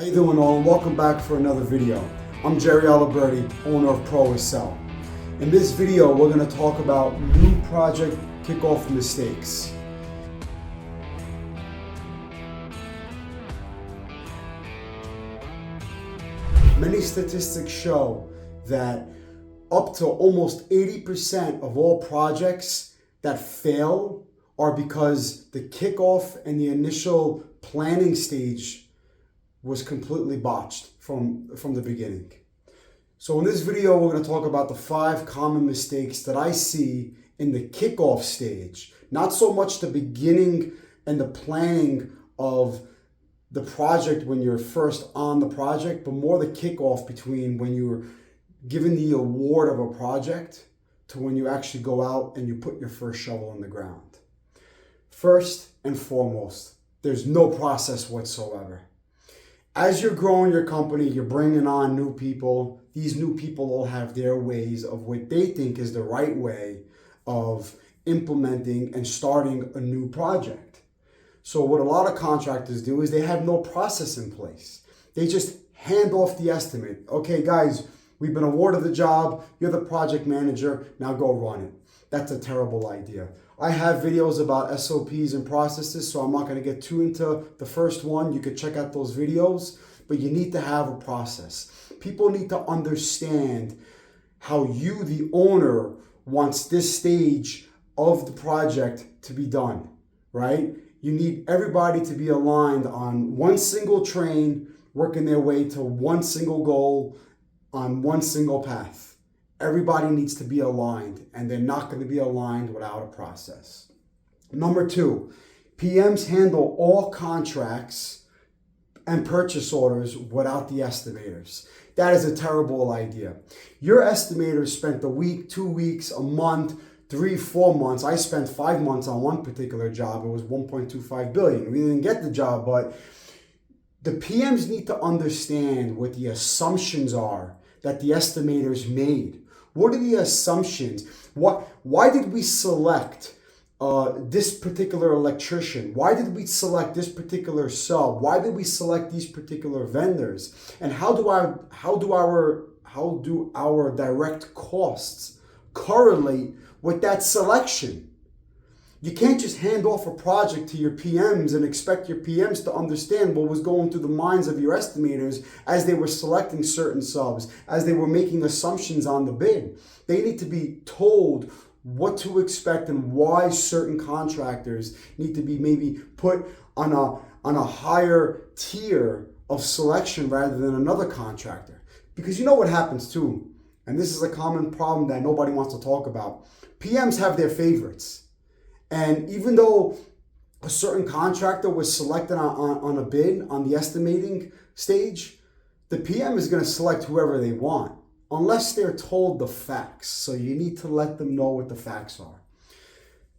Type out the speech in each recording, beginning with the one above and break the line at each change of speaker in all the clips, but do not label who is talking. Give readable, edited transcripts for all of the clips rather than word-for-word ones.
How you doing all? Welcome back for another video. I'm Jerry Aliberti, owner of Pro-Accel. In this video, we're going to talk about new project kickoff mistakes. Many statistics show that up to almost 80% of all projects that fail are because the kickoff and the initial planning stage was completely botched from the beginning. So in this video, we're going to talk about the 5 common mistakes that I see in the kickoff stage. Not so much the beginning and the planning of the project when you're first on the project, but more the kickoff between when you're given the award of a project to when you actually go out and you put your first shovel in the ground. First and foremost, there's no process whatsoever. As you're growing your company, you're bringing on new people. These new people all have their ways of what they think is the right way of implementing and starting a new project. So what a lot of contractors do is they have no process in place. They just hand off the estimate. Okay, guys, we've been awarded the job. You're the project manager. Now go run it. That's a terrible idea. I have videos about SOPs and processes, so I'm not going to get too into the first one. You could check out those videos, but you need to have a process. People need to understand how you, the owner, wants this stage of the project to be done, right? You need everybody to be aligned on one single train, working their way to one single goal on one single path. Everybody needs to be aligned, and they're not going to be aligned without a process. Number 2, PMs handle all contracts and purchase orders without the estimators. That is a terrible idea. Your estimators spent a week, 2 weeks, a month, 3, 4 months. I spent 5 months on one particular job. It was $1.25 billion. We didn't get the job, but the PMs need to understand what the assumptions are that the estimators made. What are the assumptions? Why did we select this particular electrician? Why did we select this particular sub? Why did we select these particular vendors? And how do our direct costs correlate with that selection? You can't just hand off a project to your PMs and expect your PMs to understand what was going through the minds of your estimators as they were selecting certain subs, as they were making assumptions on the bid. They need to be told what to expect and why certain contractors need to be maybe put on a higher tier of selection rather than another contractor. Because you know what happens too, and this is a common problem that nobody wants to talk about. PMs have their favorites. And even though a certain contractor was selected on a bid on the estimating stage, the PM is going to select whoever they want, unless they're told the facts. So you need to let them know what the facts are.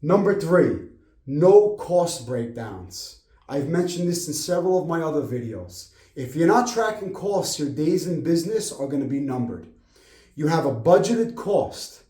Number 3, no cost breakdowns. I've mentioned this in several of my other videos. If you're not tracking costs, your days in business are going to be numbered. You have a budgeted cost.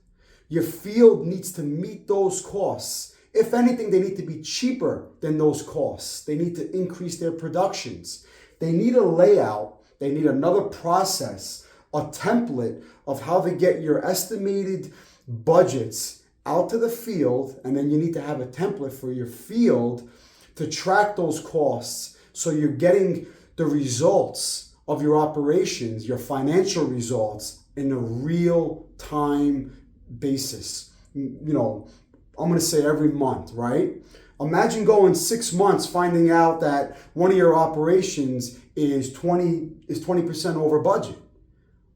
Your field needs to meet those costs. If anything, they need to be cheaper than those costs. They need to increase their productions. They need a layout. They need another process, a template of how to get your estimated budgets out to the field. And then you need to have a template for your field to track those costs so you're getting the results of your operations, your financial results, in a real-time basis. You know, I'm going to say every month, right? Imagine going 6 months finding out that one of your operations is 20% over budget.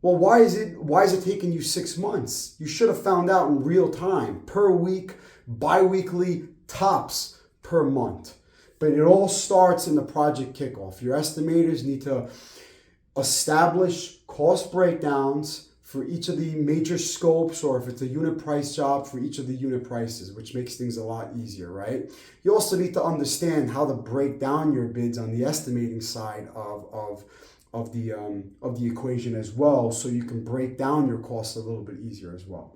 Well, why is it taking you 6 months? You should have found out in real time, per week, bi-weekly, tops per month. But it all starts in the project kickoff. Your estimators need to establish cost breakdowns for each of the major scopes, or if it's a unit price job, for each of the unit prices, which makes things a lot easier, right? You also need to understand how to break down your bids on the estimating side of the equation as well, so you can break down your costs a little bit easier as well.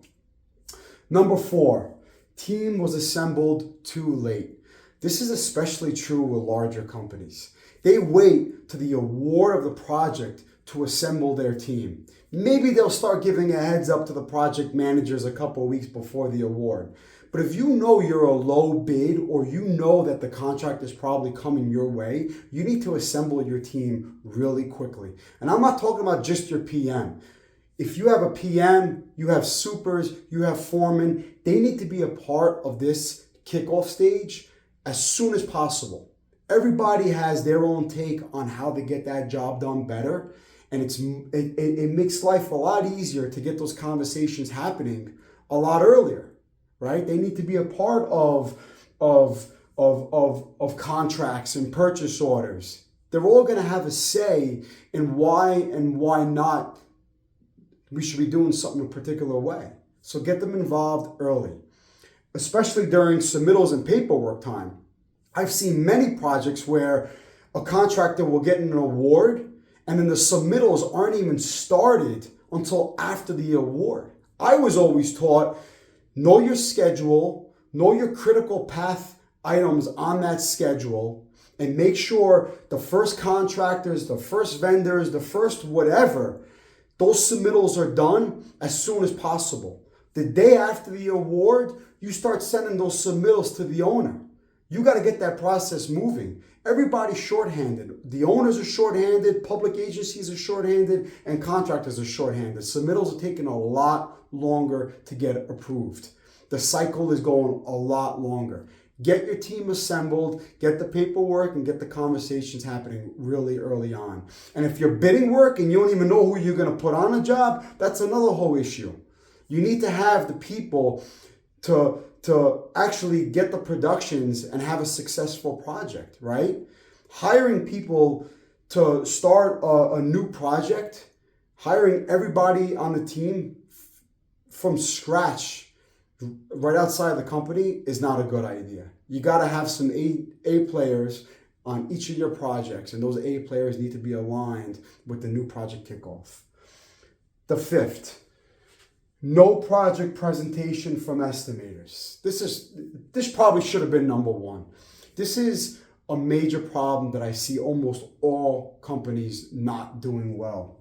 Number 4, team was assembled too late. This is especially true with larger companies. They wait to the award of the project to assemble their team. Maybe they'll start giving a heads up to the project managers a couple of weeks before the award. But if you know you're a low bid, or you know that the contract is probably coming your way, you need to assemble your team really quickly. And I'm not talking about just your PM. If you have a PM, you have supers, you have foremen, they need to be a part of this kickoff stage as soon as possible. Everybody has their own take on how to get that job done better. And it makes life a lot easier to get those conversations happening a lot earlier, right? They need to be a part of contracts and purchase orders. They're all going to have a say in why and why not we should be doing something a particular way. So get them involved early, especially during submittals and paperwork time. I've seen many projects where a contractor will get an award and then the submittals aren't even started until after the award. I was always taught, know your schedule, know your critical path items on that schedule, and make sure the first contractors, the first vendors, the first whatever, those submittals are done as soon as possible. The day after the award, you start sending those submittals to the owner. You got to get that process moving. Everybody's shorthanded. The owners are shorthanded, public agencies are shorthanded, and contractors are shorthanded. Submittals are taking a lot longer to get approved. The cycle is going a lot longer. Get your team assembled, get the paperwork, and get the conversations happening really early on. And if you're bidding work and you don't even know who you're going to put on a job, that's another whole issue. You need to have the people to actually get the productions and have a successful project, right? Hiring people to start a new project, hiring everybody on the team from scratch right outside of the company is not a good idea. You got to have some A players on each of your projects, and those A players need to be aligned with the new project kickoff. The fifth, no project presentation from estimators. This probably should have been number one. This is a major problem that I see almost all companies not doing well.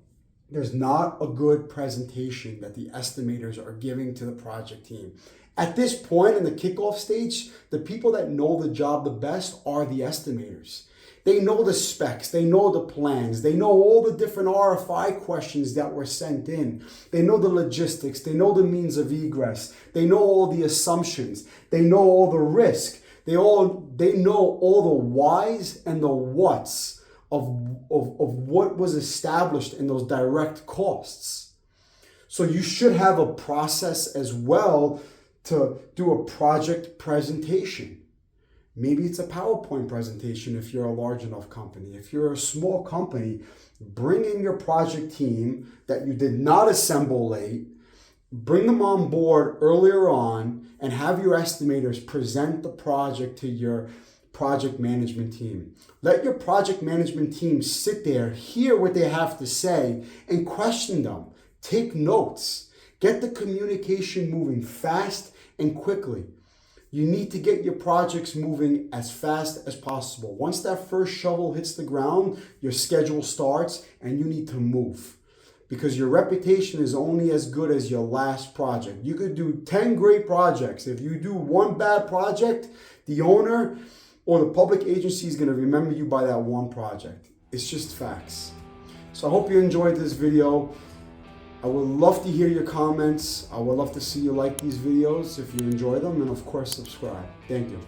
There's not a good presentation that the estimators are giving to the project team. At this point in the kickoff stage, the people that know the job the best are the estimators. They know the specs, they know the plans, they know all the different RFI questions that were sent in. They know the logistics, they know the means of egress, they know all the assumptions, they know all the risk, they know all the whys and the whats of what was established in those direct costs. So you should have a process as well to do a project presentation. Maybe it's a PowerPoint presentation if you're a large enough company. If you're a small company, bring in your project team that you did not assemble late, bring them on board earlier on, and have your estimators present the project to your project management team. Let your project management team sit there, hear what they have to say, and question them. Take notes. Get the communication moving fast and quickly. You need to get your projects moving as fast as possible. Once that first shovel hits the ground, your schedule starts and you need to move, because your reputation is only as good as your last project. You could do 10 great projects. If you do one bad project, the owner or the public agency is going to remember you by that one project. It's just facts. So I hope you enjoyed this video. I would love to hear your comments. I would love to see you like these videos if you enjoy them, and of course subscribe. Thank you.